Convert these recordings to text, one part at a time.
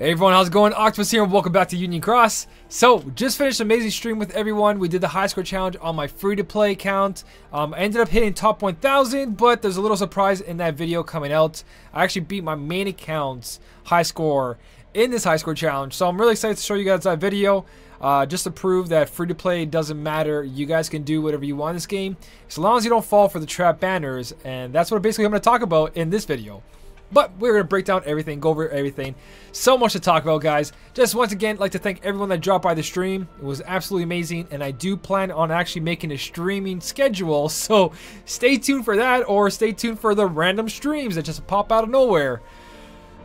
Hey everyone, how's it going? Octopus here and welcome back to Union Cross. So, just finished an amazing stream with everyone. We did the high score challenge on my free-to-play account. I ended up hitting top 1,000, but there's a little surprise in that video coming out. I actually beat my main account's high score in this high score challenge. So I'm really excited to show you guys that video. Just to prove that free-to-play doesn't matter. You guys can do whatever you want in this game, as long as you don't fall for the trap banners. And that's what basically I'm going to talk about in this video. But we're going to break down everything, go over everything. So much to talk about, guys. Just once again, like to thank everyone that dropped by the stream. It was absolutely amazing. And I do plan on actually making a streaming schedule. So stay tuned for that, or stay tuned for the random streams that just pop out of nowhere.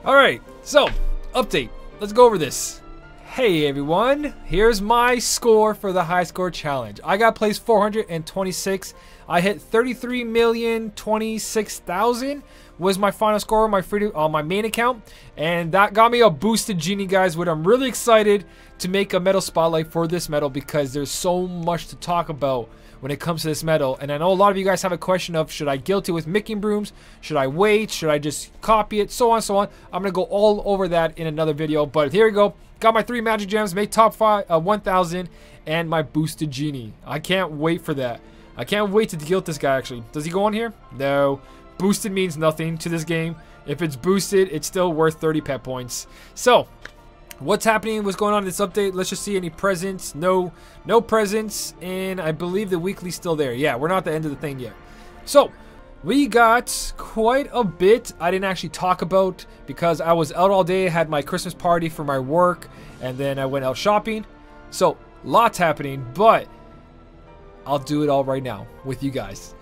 Alright, so update. Let's go over this. Hey everyone, here's my score for the high score challenge. I got placed 426. I hit 33,026,000 was my final score on my main account, and that got me a boosted genie, guys, which I'm really excited to make a medal spotlight for this medal because there's so much to talk about when it comes to this medal. And I know a lot of you guys have a question of, should I guilt it with Micking brooms? Should I wait? Should I just copy it? So on, so on. I'm gonna go all over that in another video, but here we go. Got my 3 magic gems, made top 1,000, and my boosted genie. I can't wait for that. I can't wait to guilt this guy, actually. Does he go on here? No. Boosted means nothing to this game. If it's boosted, it's still worth 30 pet points. So, what's happening? What's going on in this update? Let's just see any presents. No presents, and I believe the weekly's still there. Yeah, we're not at the end of the thing yet. So, we got quite a bit I didn't actually talk about because I was out all day, had my Christmas party for my work, and then I went out shopping. So, lots happening, but I'll do it all right now with you guys.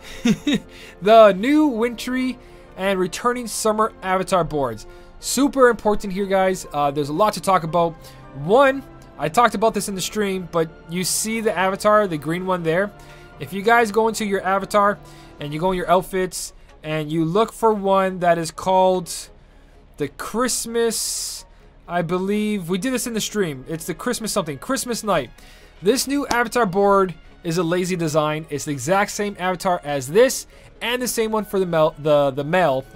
The new wintry and returning summer avatar boards. Super important here, guys. There's a lot to talk about. One, I talked about this in the stream, but you see the avatar, the green one there. If you guys go into your avatar and you go in your outfits and you look for one that is called the Christmas, I believe we did this in the stream. It's the Christmas something, Christmas night. This new avatar board is a lazy design. It's the exact same avatar as this, and the same one for the male. I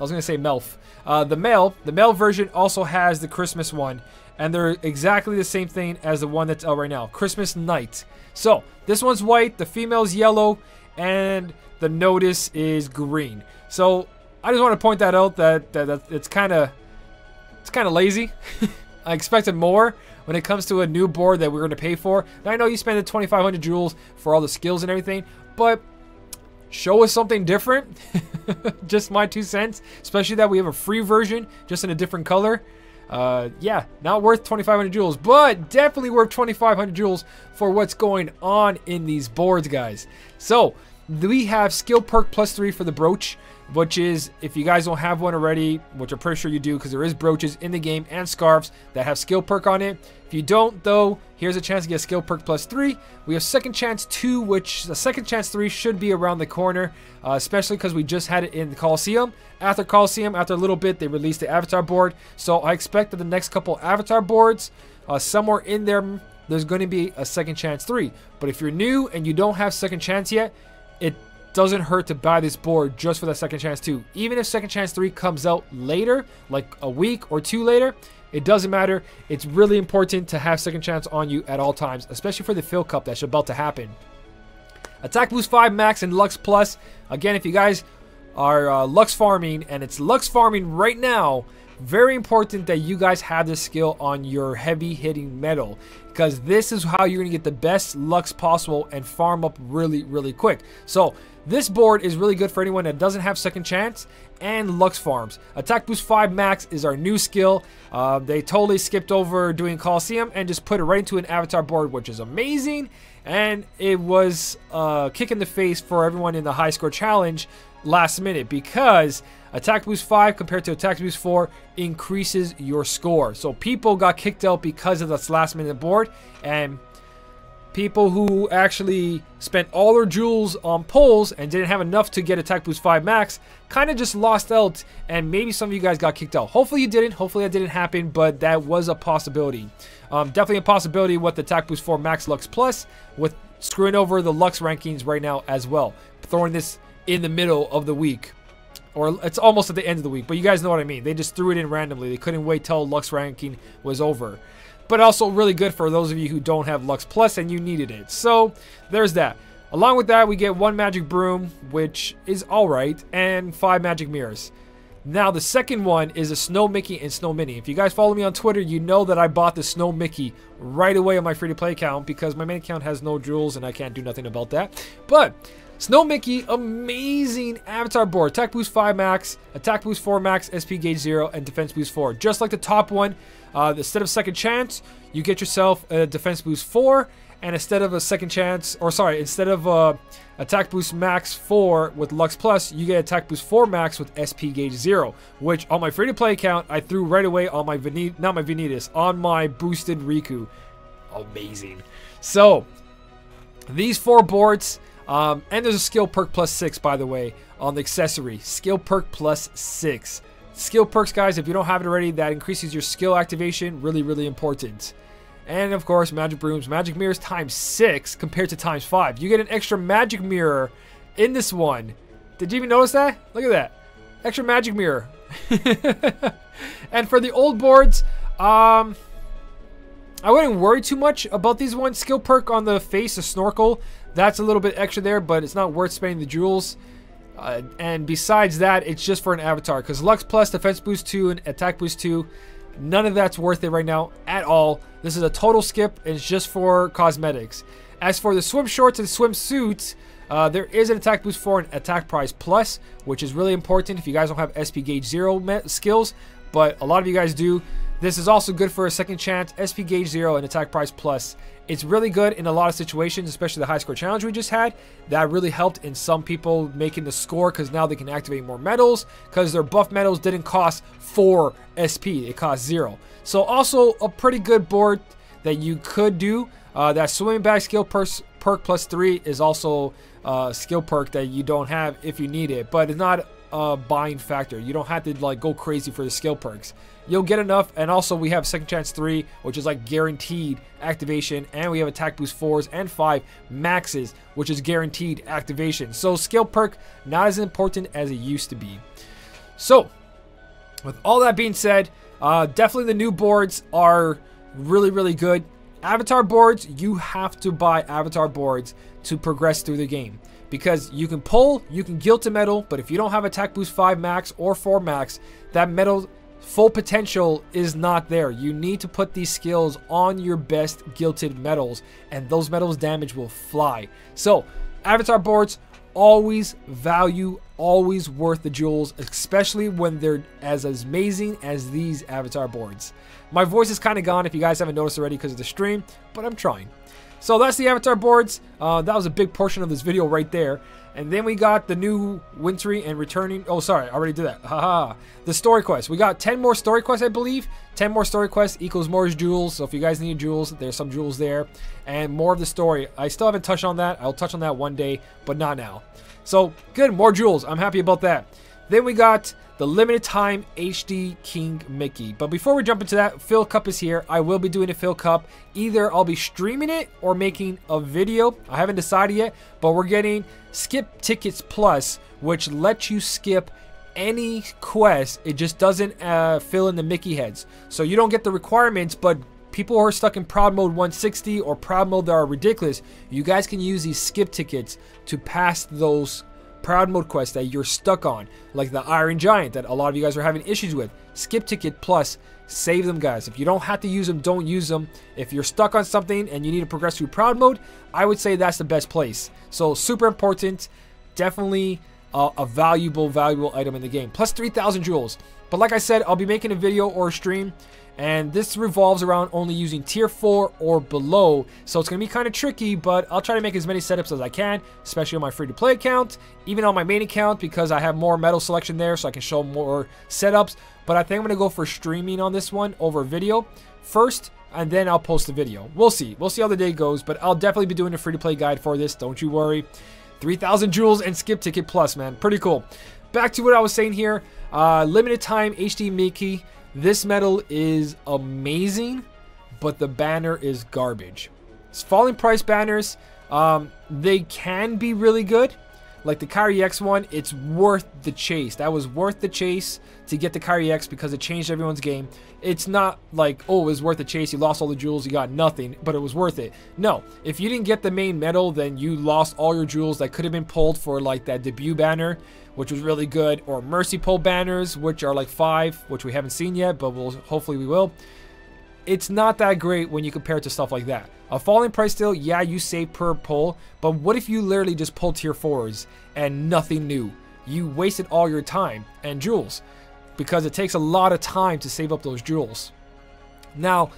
was gonna say Melf. The male version also has the Christmas one, and they're exactly the same thing as the one that's out right now, Christmas night. So this one's white, the female's yellow, and the notice is green. So I just want to point that out that it's kind of lazy. I expected more when it comes to a new board that we're going to pay for. Now, I know you spend the 2,500 jewels for all the skills and everything, but show us something different. Just my 2 cents, especially that we have a free version just in a different color. Yeah, not worth 2,500 jewels, but definitely worth 2,500 jewels for what's going on in these boards, guys. So we have skill perk +3 for the brooch, which is, if you guys don't have one already, which I'm pretty sure you do because there is brooches in the game and scarves that have skill perk on it. If you don't, though, here's a chance to get skill perk +3. We have second chance 2, which the second chance 3 should be around the corner, especially because we just had it in the Coliseum. After Coliseum, after a little bit, they released the avatar board. So I expect that the next couple avatar boards, somewhere in there, there's going to be a second chance 3. But if you're new and you don't have second chance yet, it doesn't hurt to buy this board just for that second chance 2. Even if second chance 3 comes out later, like a week or 2 later, it doesn't matter. It's really important to have second chance on you at all times, especially for the Fill Cup that's about to happen. Attack Boost 5 Max and Lux Plus. Again, if you guys are Lux farming, and it's Lux farming right now, very important that you guys have this skill on your heavy hitting medal, because this is how you're going to get the best Lux possible and farm up really quick. So this board is really good for anyone that doesn't have second chance and Lux farms. Attack Boost 5 Max is our new skill. They totally skipped over doing Coliseum and just put it right into an avatar board, which is amazing. And it was a kick in the face for everyone in the high score challenge last minute, because Attack Boost 5 compared to Attack Boost 4 increases your score. So people got kicked out because of this last minute board, and people who actually spent all their jewels on pulls and didn't have enough to get Attack Boost 5 Max kind of just lost out, and maybe some of you guys got kicked out. Hopefully you didn't. Hopefully that didn't happen, but that was a possibility. Definitely a possibility with the Attack Boost 4 Max Lux Plus, with screwing over the Lux rankings right now as well. Throwing this in the middle of the week. Or it's almost at the end of the week, but you guys know what I mean. They just threw it in randomly. They couldn't wait till Lux ranking was over. But also really good for those of you who don't have Lux Plus and you needed it. So there's that. Along with that, we get 1 magic broom, which is alright, and 5 magic mirrors. Now the second one is a Snow Mickey and Snow Minnie. If you guys follow me on Twitter, you know that I bought the Snow Mickey right away on my free-to-play account because my main account has no jewels and I can't do nothing about that. But Snow Mickey, amazing avatar board. Attack boost 5 max, attack boost 4 max, SP gauge 0, and defense boost 4. Just like the top one, instead of second chance, you get yourself a defense boost 4, and instead of a second chance, or sorry, instead of attack boost max 4 with Lux Plus, you get attack boost 4 max with SP gauge 0, which on my free-to-play account, I threw right away on my Vanitas, on my boosted Riku. Amazing. So, these 4 boards... and there's a skill perk plus 6, by the way, on the accessory. Skill perk plus 6. Skill perks, guys, if you don't have it already, that increases your skill activation. Really, really important. And, of course, magic brooms. Magic mirrors times 6 compared to times 5. You get an extra magic mirror in this one. Did you even notice that? Look at that. Extra magic mirror. And for the old boards, I wouldn't worry too much about these ones. Skill perk on the face, a snorkel. That's a little bit extra there, but it's not worth spending the jewels. And besides that, it's just for an avatar. Because Lux Plus, Defense Boost 2, and Attack Boost 2, none of that's worth it right now at all. This is a total skip, and it's just for cosmetics. As for the swim shorts and swimsuits, there is an Attack Boost 4 and Attack Prize Plus, which is really important if you guys don't have SP Gauge 0 skills. But a lot of you guys do. This is also good for a second chance, SP Gauge 0, and Attack Prize Plus. It's really good in a lot of situations, especially the high score challenge we just had. That really helped in some people making the score because now they can activate more medals because their buff medals didn't cost 4 SP. It cost 0. So also a pretty good board that you could do. That swimming bag skill perk plus 3 is also a skill perk that you don't have if you need it. But it's not a buying factor. You don't have to like go crazy for the skill perks. You'll get enough. And also we have second chance 3, which is like guaranteed activation, and we have attack boost 4s and 5 maxes, which is guaranteed activation. So skill perk not as important as it used to be. So with all that being said, definitely the new boards are really, really good. Avatar boards, you have to buy avatar boards to progress through the game. Because you can pull, you can guilt a medal, but if you don't have attack boost 5 max or 4 max, that medal full potential is not there. You need to put these skills on your best guilted medals, and those medals damage will fly. So, avatar boards, always value, always worth the jewels, especially when they're as amazing as these avatar boards. My voice is kind of gone if you guys haven't noticed already because of the stream, but I'm trying. So that's the avatar boards. That was a big portion of this video right there. And then we got the new wintry and returning. Oh, sorry, I already did that. Haha. The story quest. We got 10 more story quests, I believe. 10 more story quests equals more jewels. So if you guys need jewels, there's some jewels there. And more of the story. I still haven't touched on that. I'll touch on that one day, but not now. So good, more jewels. I'm happy about that. Then we got the limited time HD King Mickey. But before we jump into that, Phil Cup is here. I will be doing a Phil Cup. Either I'll be streaming it or making a video. I haven't decided yet, but we're getting Skip Tickets Plus, which lets you skip any quest. It just doesn't fill in the Mickey heads. So you don't get the requirements, but people who are stuck in Proud Mode 160 or Proud Mode that are ridiculous, you guys can use these skip tickets to pass those Proud Mode quests that you're stuck on, like the Iron Giant that a lot of you guys are having issues with. Skip Ticket Plus, save them, guys. If you don't have to use them, don't use them. If you're stuck on something and you need to progress through Proud Mode, I would say that's the best place. So super important, definitely a valuable item in the game. Plus 3,000 jewels. But like I said, I'll be making a video or a stream, and this revolves around only using tier 4 or below. So it's going to be kind of tricky, but I'll try to make as many setups as I can, especially on my free-to-play account, even on my main account, because I have more medal selection there, so I can show more setups. But I think I'm going to go for streaming on this one over video first, and then I'll post the video. We'll see. We'll see how the day goes, but I'll definitely be doing a free-to-play guide for this. Don't you worry. 3,000 jewels and Skip Ticket Plus, man. Pretty cool. Back to what I was saying here. Limited time HD Mickey. This medal is amazing, but the banner is garbage. It's falling price banners. They can be really good. Like the Kyrie X one, it's worth the chase. That was worth the chase to get the Kyrie X because it changed everyone's game. It's not like, oh, it was worth the chase. You lost all the jewels, you got nothing, but it was worth it. No, if you didn't get the main medal, then you lost all your jewels that could have been pulled for like that debut banner, which was really good, or mercy pull banners, which are like 5, which we haven't seen yet, but hopefully we will. It's not that great when you compare it to stuff like that. A falling price deal, yeah, you save per pull, but what if you literally just pull tier 4s and nothing new? You wasted all your time and jewels because it takes a lot of time to save up those jewels. Now,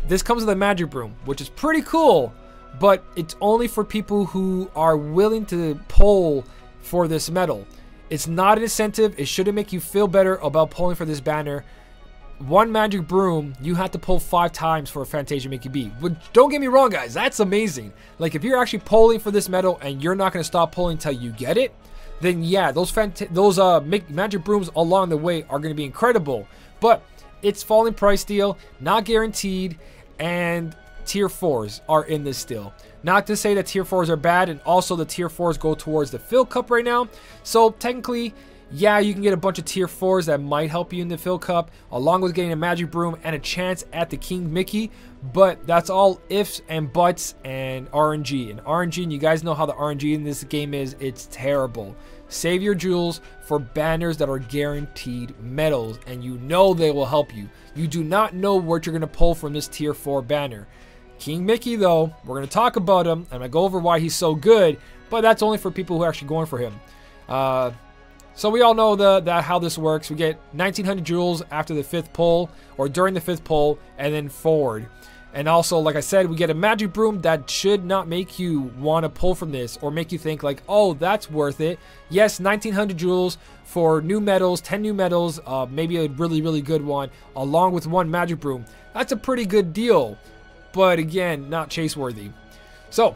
this comes with a magic broom, which is pretty cool, but it's only for people who are willing to pull for this medal. It's not an incentive. It shouldn't make you feel better about pulling for this banner. One magic broom, you have to pull 5 times for a Fantasia Mickey B. But don't get me wrong, guys, that's amazing. Like, if you're actually pulling for this medal and you're not going to stop pulling until you get it, then yeah, those magic brooms along the way are going to be incredible. But it's falling price deal, not guaranteed, and tier 4s are in this still. Not to say that tier 4s are bad, and also the tier 4s go towards the Phil Cup right now. So technically, yeah, you can get a bunch of tier 4s that might help you in the Phil Cup, along with getting a magic broom and a chance at the King Mickey. But that's all ifs and buts and RNG. And RNG, and you guys know how the RNG in this game is, it's terrible. Save your jewels for banners that are guaranteed medals, and you know they will help you. You do not know what you're going to pull from this tier 4 banner. King Mickey, though, we're going to talk about him, and I go over why he's so good, but that's only for people who are actually going for him. So we all know how this works. We get 1900 jewels after the 5th pull, or during the 5th pull, and then forward. And also, like I said, we get a magic broom that should not make you want to pull from this or make you think like, oh, that's worth it. Yes, 1900 jewels for new medals, 10 new medals, maybe a really, really good one, along with 1 magic broom. That's a pretty good deal, but again, not chase worthy. So,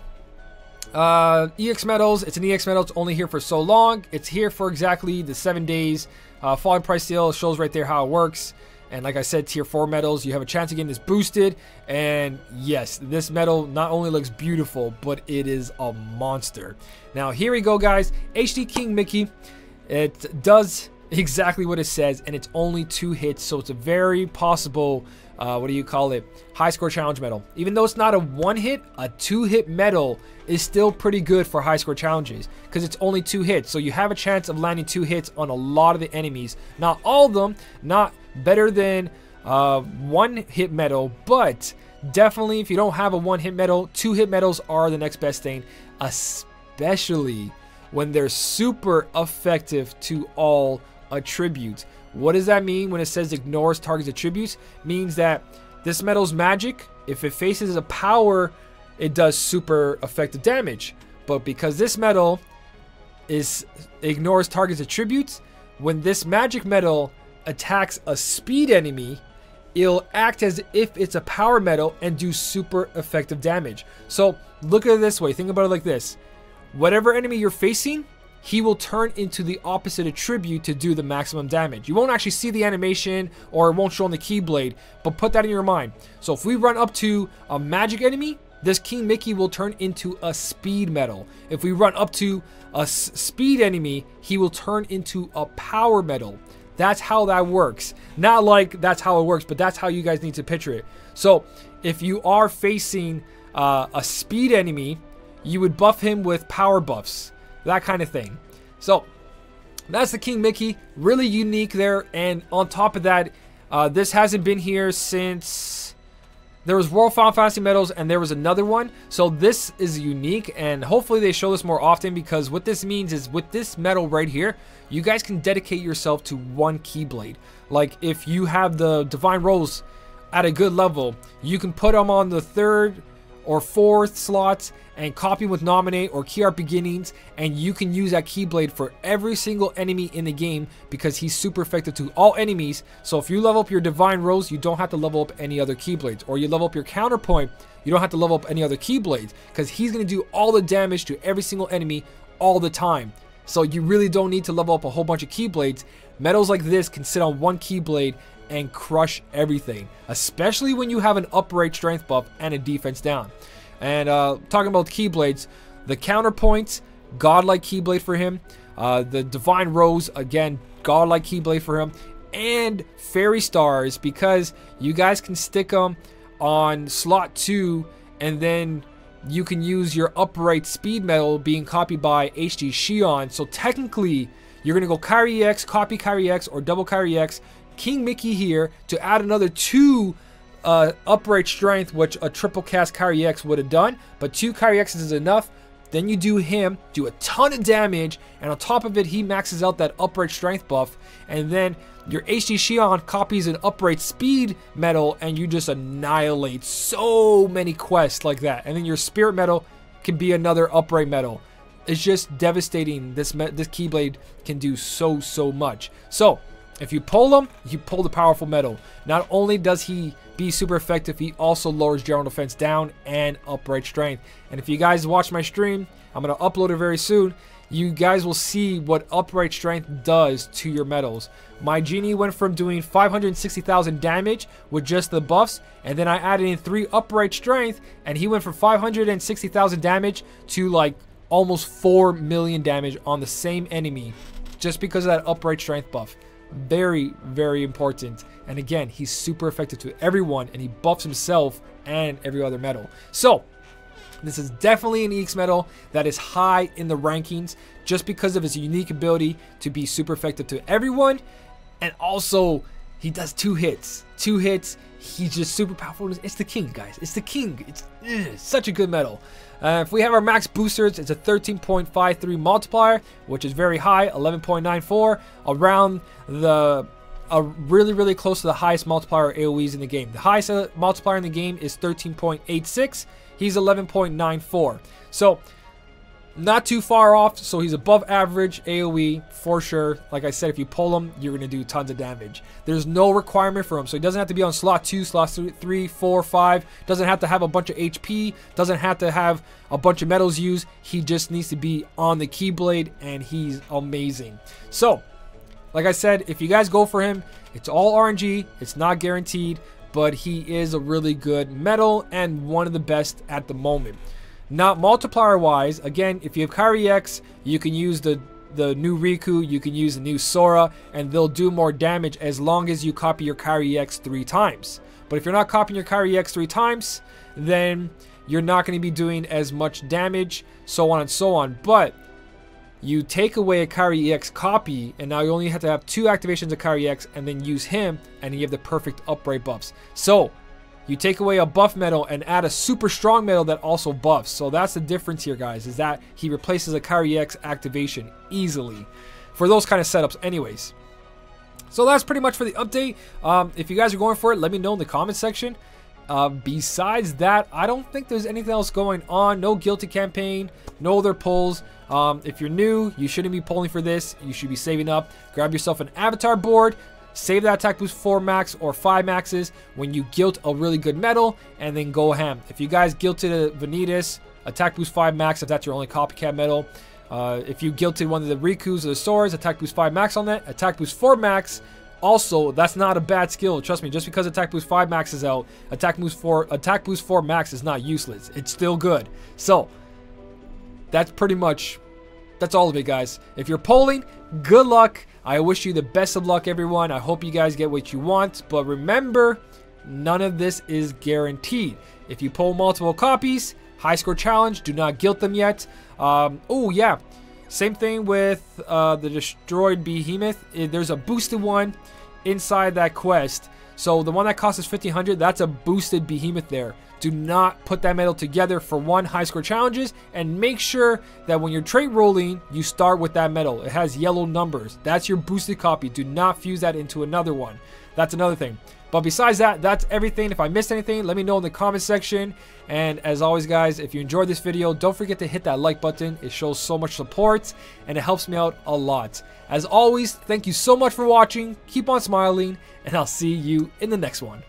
EX medals, it's an EX medal, it's only here for so long. It's here for exactly the 7 days. Falling price deal shows right there how it works. And like I said, tier 4 medals, you have a chance of getting this boosted. And yes, this medal not only looks beautiful, but it is a monster. Now here we go, guys. HD King Mickey. It does exactly what it says, and it's only 2 hits, so it's a very possible what do you call it, high score challenge medal. Even though it's not a 1-hit, a 2-hit medal is still pretty good for high score challenges because it's only 2 hits, so you have a chance of landing 2 hits on a lot of the enemies. Not all of them, not better than 1-hit medal, but definitely if you don't have a 1-hit medal, 2-hit medals are the next best thing, especially when they're super effective to all attributes. What does that mean when it says ignores target's attributes? Means that this medal's magic, if it faces a power, it does super effective damage. But because this medal ignores target's attributes, when this magic medal attacks a speed enemy, it'll act as if it's a power medal and do super effective damage. So look at it this way, think about it like this. Whatever enemy you're facing, he will turn into the opposite attribute to do the maximum damage. You won't actually see the animation or it won't show on the Keyblade, but put that in your mind. So if we run up to a magic enemy, this King Mickey will turn into a speed medal. If we run up to a speed enemy, he will turn into a power medal. That's how that works. Not like that's how it works, but that's how you guys need to picture it. So if you are facing a speed enemy, you would buff him with power buffs. That kind of thing. So that's the King Mickey, really unique there. And on top of that, this hasn't been here since there was World Final Fantasy medals and there was another one. So this is unique, and hopefully they show this more often, because what this means is with this medal right here, you guys can dedicate yourself to 1 Keyblade. Like if you have the Divine Rose at a good level, you can put them on the 3rd or 4th slots and copy with Nominate or Key Art Beginnings, and you can use that Keyblade for every single enemy in the game because he's super effective to all enemies. So if you level up your Divine Rose, you don't have to level up any other Keyblades, or you level up your Counterpoint, you don't have to level up any other Keyblades because he's going to do all the damage to every single enemy all the time. So you really don't need to level up a whole bunch of Keyblades. Medals like this can sit on 1 Keyblade and crush everything, especially when you have an upright strength buff and a defense down. And talking about Keyblades, the Counterpoint godlike Keyblade for him. The Divine Rose, again, godlike Keyblade for him. And Fairy Stars, because you guys can stick them on slot 2, and then you can use your upright speed medal being copied by HD Shion. So technically, you're going to go Kyrie X, copy Kyrie X, or double Kyrie X, King Mickey here to add another 2 upright strength, which a triple cast Kyrie X would have done, but 2 Kyrie X's is enough. Then you do him, do a ton of damage, and on top of it, he maxes out that upright strength buff, and then your HD Shion copies an upright speed medal, and you just annihilate so many quests like that. And then your spirit medal can be another upright medal. It's just devastating. This Keyblade can do so much. So if you pull him, you pull the powerful medal. Not only does he be super effective, he also lowers general defense down and upright strength. And if you guys watch my stream, I'm going to upload it very soon, you guys will see what upright strength does to your medals. My genie went from doing 560,000 damage with just the buffs, and then I added in 3 upright strength, and he went from 560,000 damage to like almost 4 million damage on the same enemy just because of that upright strength buff. Very important. And again, he's super effective to everyone, and he buffs himself and every other medal. So this is definitely an EX medal that is high in the rankings just because of his unique ability to be super effective to everyone. And also, he does 2 hits. He's just super powerful. It's the king, guys. It's the king. It's such a good medal. If we have our max boosters, it's a 13.53 multiplier, which is very high, 11.94, around really close to the highest multiplier AoEs in the game. The highest multiplier in the game is 13.86. He's 11.94. So not too far off, so he's above average AoE for sure. Like I said, if you pull him, you're going to do tons of damage. There's no requirement for him, so he doesn't have to be on slot 2, slot 3, 4, 5. Doesn't have to have a bunch of HP. Doesn't have to have a bunch of medals used. He just needs to be on the Keyblade, and he's amazing. So, like I said, if you guys go for him, it's all RNG. It's not guaranteed, but he is a really good medal and one of the best at the moment. Now, multiplier wise, again, if you have Kyrie X, you can use the new Riku, you can use the new Sora, and they'll do more damage as long as you copy your Kyrie X 3 times. But if you're not copying your Kyrie X 3 times, then you're not going to be doing as much damage, so on and so on. But you take away a Kyrie X copy, and now you only have to have 2 activations of Kyrie X, and then use him, and you have the perfect upright buffs. So you take away a buff medal and add a super strong medal that also buffs. So that's the difference here, guys, is that he replaces a Kyrie X activation easily for those kind of setups anyways. So that's pretty much for the update. If you guys are going for it, let me know in the comment section. Besides that, I don't think there's anything else going on. No guilty campaign, no other pulls. If you're new, you shouldn't be pulling for this. You should be saving up. Grab yourself an avatar board. Save that attack boost 4 max or 5 maxes when you guilt a really good medal, and then go ham. If you guys guilted a Vanitas, attack boost 5 max if that's your only copycat medal. If you guilted one of the Rikus or the Soras, attack boost 5 max on that. Attack boost 4 max. Also, that's not a bad skill. Trust me, just because attack boost 5 max is out, attack boost 4 max is not useless. It's still good. So that's pretty much, that's all of it, guys. If you're polling, good luck. I wish you the best of luck, everyone. I hope you guys get what you want. But remember, none of this is guaranteed. If you pull multiple copies, high score challenge, do not guilt them yet. Oh, yeah. Same thing with the destroyed behemoth. There's a boosted one inside that quest. So the one that costs us 1,500, that's a boosted behemoth there. Do not put that medal together for one high score challenges, and make sure that when you're trait rolling, you start with that medal. It has yellow numbers. That's your boosted copy. Do not fuse that into another one. That's another thing. But besides that, that's everything. If I missed anything, let me know in the comment section. And as always, guys, if you enjoyed this video, don't forget to hit that like button. It shows so much support, and it helps me out a lot. As always, thank you so much for watching. Keep on smiling, and I'll see you in the next one.